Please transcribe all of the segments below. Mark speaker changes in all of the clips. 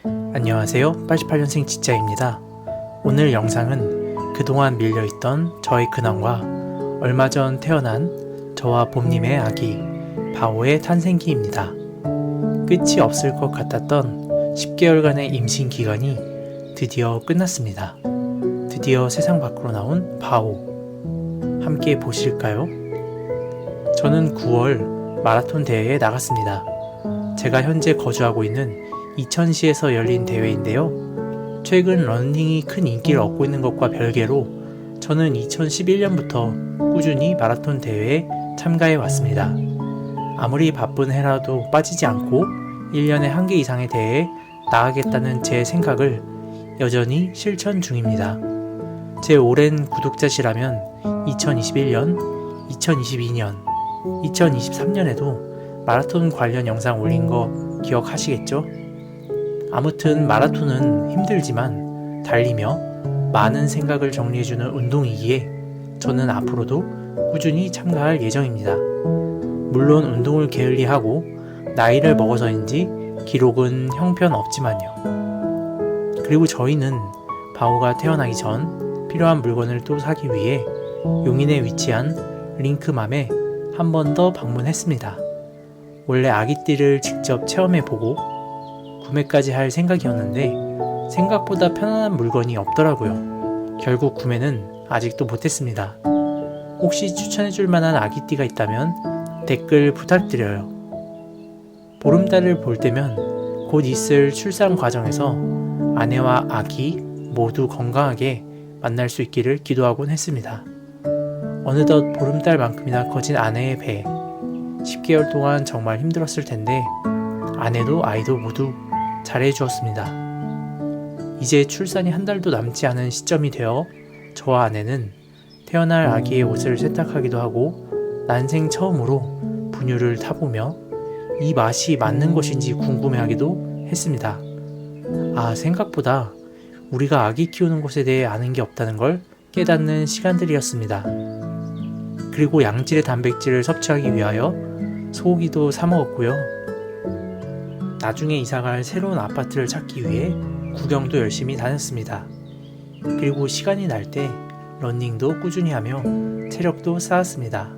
Speaker 1: 안녕하세요. 88년생 지짜입니다. 오늘 영상은 그동안 밀려있던 저의 근황과 얼마 전 태어난 저와 봄님의 아기 바오의 탄생기입니다. 끝이 없을 것 같았던 10개월간의 임신 기간이 드디어 끝났습니다. 드디어 세상 밖으로 나온 바오. 함께 보실까요? 저는 9월 마라톤 대회에 나갔습니다. 제가 현재 거주하고 있는 이천시에서 열린 대회인데요. 최근 러닝이 큰 인기를 얻고 있는 것과 별개로 저는 2011년부터 꾸준히 마라톤 대회에 참가해 왔습니다. 아무리 바쁜 해라도 빠지지 않고 1년에 1개 이상의 대회에 나가겠다는 제 생각을 여전히 실천 중입니다. 제 오랜 구독자시라면 2021년, 2022년, 2023년에도 마라톤 관련 영상 올린 거 기억하시겠죠? 아무튼 마라톤은 힘들지만 달리며 많은 생각을 정리해주는 운동이기에 저는 앞으로도 꾸준히 참가할 예정입니다. 물론 운동을 게을리하고 나이를 먹어서인지 기록은 형편없지만요. 그리고 저희는 바오가 태어나기 전 필요한 물건을 또 사기 위해 용인에 위치한 링크맘에 한 번 더 방문했습니다. 원래 아기띠를 직접 체험해보고 구매까지 할 생각이었는데 생각보다 편안한 물건이 없더라고요. 결국 구매는 아직도 못했습니다. 혹시 추천해줄 만한 아기띠가 있다면 댓글 부탁드려요. 보름달을 볼 때면 곧 있을 출산 과정에서 아내와 아기 모두 건강하게 만날 수 있기를 기도하곤 했습니다. 어느덧 보름달만큼이나 커진 아내의 배. 10개월 동안 정말 힘들었을 텐데 아내도 아이도 모두 잘해주었습니다. 이제 출산이 한 달도 남지 않은 시점이 되어 저와 아내는 태어날 아기의 옷을 세탁하기도 하고 난생 처음으로 분유를 타보며 이 맛이 맞는 것인지 궁금해하기도 했습니다. 생각보다 우리가 아기 키우는 것에 대해 아는 게 없다는 걸 깨닫는 시간들이었습니다. 그리고 양질의 단백질을 섭취하기 위하여 소고기도 사 먹었고요. 나중에 이사갈 새로운 아파트를 찾기 위해 구경도 열심히 다녔습니다. 그리고 시간이 날 때 러닝도 꾸준히 하며 체력도 쌓았습니다.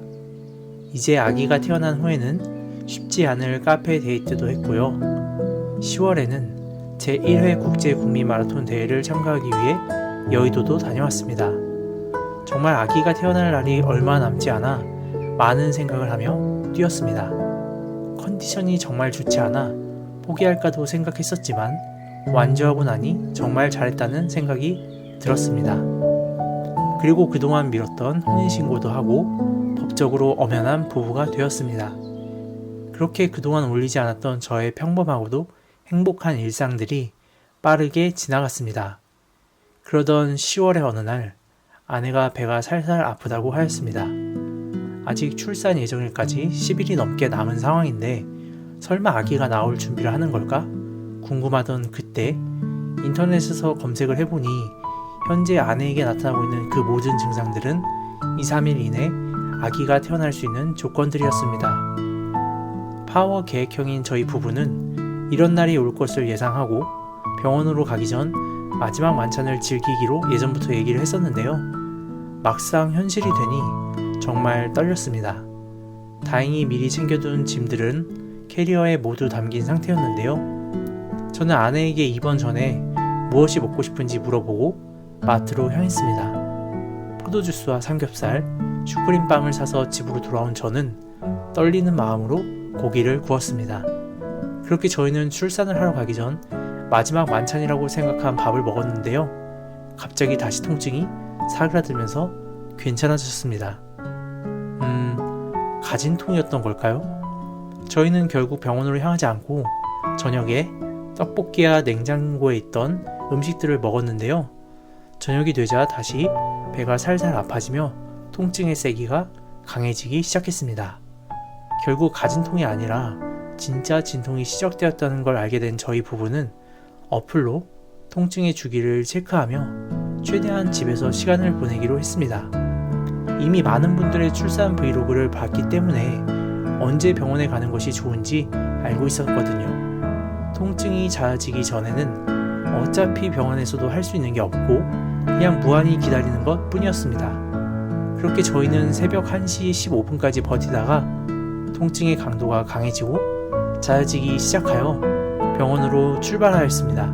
Speaker 1: 이제 아기가 태어난 후에는 쉽지 않을 카페 데이트도 했고요. 10월에는 제1회 국제 국민 마라톤 대회를 참가하기 위해 여의도도 다녀왔습니다. 정말 아기가 태어날 날이 얼마 남지 않아 많은 생각을 하며 뛰었습니다. 컨디션이 정말 좋지 않아 포기할까도 생각했었지만 완주하고 나니 정말 잘했다는 생각이 들었습니다. 그리고 그동안 미뤘던 혼인신고도 하고 법적으로 엄연한 부부가 되었습니다. 그렇게 그동안 올리지 않았던 저의 평범하고도 행복한 일상들이 빠르게 지나갔습니다. 그러던 10월의 어느 날 아내가 배가 살살 아프다고 하였습니다. 아직 출산 예정일까지 10일이 넘게 남은 상황인데 설마 아기가 나올 준비를 하는 걸까? 궁금하던 그때 인터넷에서 검색을 해보니 현재 아내에게 나타나고 있는 그 모든 증상들은 2, 3일 이내 아기가 태어날 수 있는 조건들이었습니다. 파워 계획형인 저희 부부는 이런 날이 올 것을 예상하고 병원으로 가기 전 마지막 만찬을 즐기기로 예전부터 얘기를 했었는데요. 막상 현실이 되니 정말 떨렸습니다. 다행히 미리 챙겨둔 짐들은 캐리어에 모두 담긴 상태였는데요. 저는 아내에게 입원 전에 무엇이 먹고 싶은지 물어보고 마트로 향했습니다. 포도주스와 삼겹살, 슈크림빵을 사서 집으로 돌아온 저는 떨리는 마음으로 고기를 구웠습니다. 그렇게 저희는 출산을 하러 가기 전 마지막 만찬이라고 생각한 밥을 먹었는데요. 갑자기 다시 통증이 사그라들면서 괜찮아졌습니다. 가진통이었던 걸까요? 저희는 결국 병원으로 향하지 않고 저녁에 떡볶이와 냉장고에 있던 음식들을 먹었는데요. 저녁이 되자 다시 배가 살살 아파지며 통증의 세기가 강해지기 시작했습니다. 결국 가진통이 아니라 진짜 진통이 시작되었다는 걸 알게 된 저희 부부는 어플로 통증의 주기를 체크하며 최대한 집에서 시간을 보내기로 했습니다. 이미 많은 분들의 출산 브이로그를 봤기 때문에 언제 병원에 가는 것이 좋은지 알고 있었거든요. 통증이 잦아지기 전에는 어차피 병원에서도 할 수 있는 게 없고 그냥 무한히 기다리는 것 뿐이었습니다. 그렇게 저희는 새벽 1시 15분까지 버티다가 통증의 강도가 강해지고 잦아지기 시작하여 병원으로 출발하였습니다.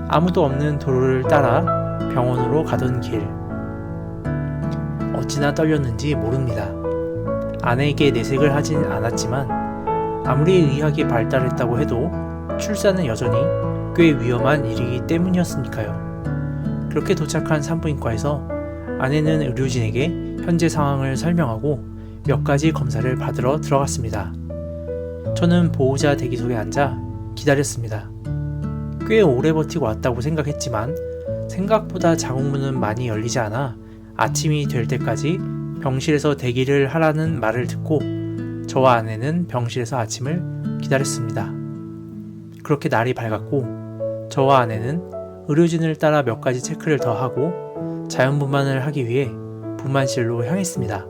Speaker 1: 아무도 없는 도로를 따라 병원으로 가던 길. 어찌나 떨렸는지 모릅니다. 아내에게 내색을 하진 않았지만 아무리 의학이 발달했다고 해도 출산은 여전히 꽤 위험한 일이기 때문이었으니까요. 그렇게 도착한 산부인과에서 아내는 의료진에게 현재 상황을 설명하고 몇 가지 검사를 받으러 들어갔습니다. 저는 보호자 대기석에 앉아 기다렸습니다. 꽤 오래 버티고 왔다고 생각했지만 생각보다 자궁문은 많이 열리지 않아 아침이 될 때까지 병실에서 대기를 하라는 말을 듣고 저와 아내는 병실에서 아침을 기다렸습니다. 그렇게 날이 밝았고 저와 아내는 의료진을 따라 몇 가지 체크를 더 하고 자연분만을 하기 위해 분만실로 향했습니다.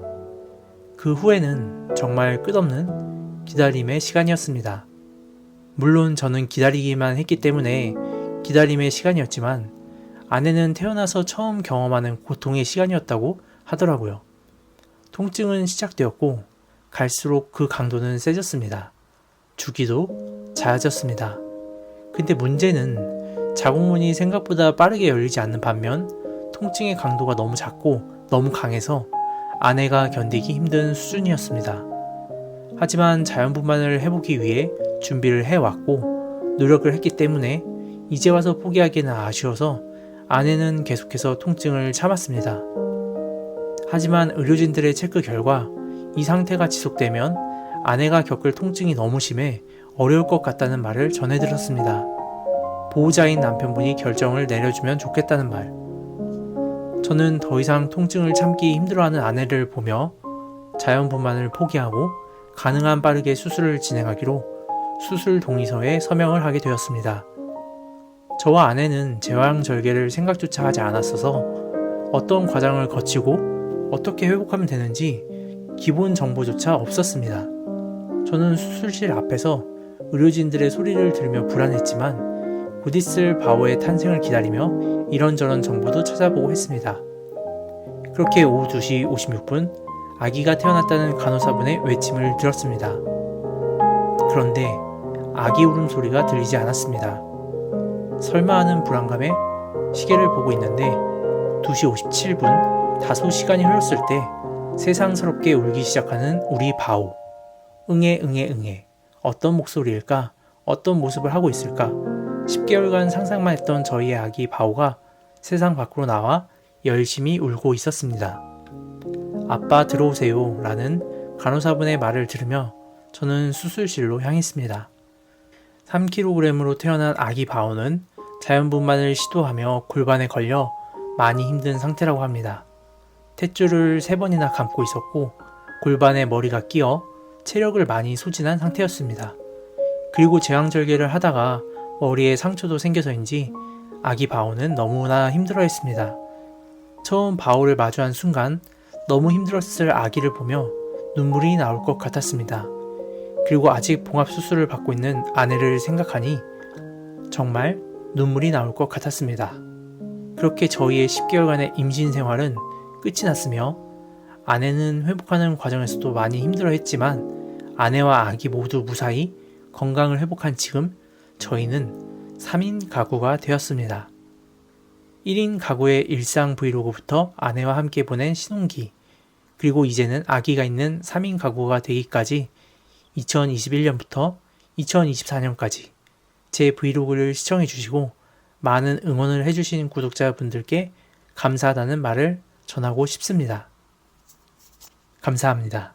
Speaker 1: 그 후에는 정말 끝없는 기다림의 시간이었습니다. 물론 저는 기다리기만 했기 때문에 기다림의 시간이었지만 아내는 태어나서 처음 경험하는 고통의 시간이었다고 하더라고요. 통증은 시작되었고 갈수록 그 강도는 세졌습니다. 주기도 잦아졌습니다. 근데 문제는 자궁문이 생각보다 빠르게 열리지 않는 반면 통증의 강도가 너무 작고 너무 강해서 아내가 견디기 힘든 수준이었습니다. 하지만 자연분만을 해보기 위해 준비를 해왔고 노력을 했기 때문에 이제 와서 포기하기는 아쉬워서 아내는 계속해서 통증을 참았습니다. 하지만 의료진들의 체크 결과 이 상태가 지속되면 아내가 겪을 통증이 너무 심해 어려울 것 같다는 말을 전해 들었습니다. 보호자인 남편분이 결정을 내려주면 좋겠다는 말. 저는 더 이상 통증을 참기 힘들어하는 아내를 보며 자연분만을 포기하고 가능한 빠르게 수술을 진행하기로 수술 동의서에 서명을 하게 되었습니다. 저와 아내는 제왕절개를 생각조차 하지 않았어서 어떤 과정을 거치고 어떻게 회복하면 되는지 기본 정보조차 없었습니다. 저는 수술실 앞에서 의료진들의 소리를 들으며 불안했지만 곧 있을 바오의 탄생을 기다리며 이런저런 정보도 찾아보고 했습니다. 그렇게 오후 2시 56분 아기가 태어났다는 간호사분의 외침을 들었습니다. 그런데 아기 울음소리가 들리지 않았습니다. 설마 하는 불안감에 시계를 보고 있는데 2시 57분 다소 시간이 흘렀을 때 세상스럽게 울기 시작하는 우리 바오. 응애 응애 응애. 어떤 목소리일까? 어떤 모습을 하고 있을까? 10개월간 상상만 했던 저희의 아기 바오가 세상 밖으로 나와 열심히 울고 있었습니다. 아빠 들어오세요 라는 간호사분의 말을 들으며 저는 수술실로 향했습니다. 3kg으로 태어난 아기 바오는 자연분만을 시도하며 골반에 걸려 많이 힘든 상태라고 합니다. 탯줄을 3번이나 감고 있었고 골반에 머리가 끼어 체력을 많이 소진한 상태였습니다. 그리고 제왕절개를 하다가 머리에 상처도 생겨서인지 아기 바오는 너무나 힘들어했습니다. 처음 바오를 마주한 순간 너무 힘들었을 아기를 보며 눈물이 나올 것 같았습니다. 그리고 아직 봉합수술을 받고 있는 아내를 생각하니 정말 눈물이 나올 것 같았습니다. 그렇게 저희의 10개월간의 임신 생활은 끝이 났으며 아내는 회복하는 과정에서도 많이 힘들어했지만 아내와 아기 모두 무사히 건강을 회복한 지금 저희는 3인 가구가 되었습니다. 1인 가구의 일상 브이로그부터 아내와 함께 보낸 신혼기, 그리고 이제는 아기가 있는 3인 가구가 되기까지 2021년부터 2024년까지 제 브이로그를 시청해주시고 많은 응원을 해주신 구독자분들께 감사하다는 말을 전하고 싶습니다. 감사합니다.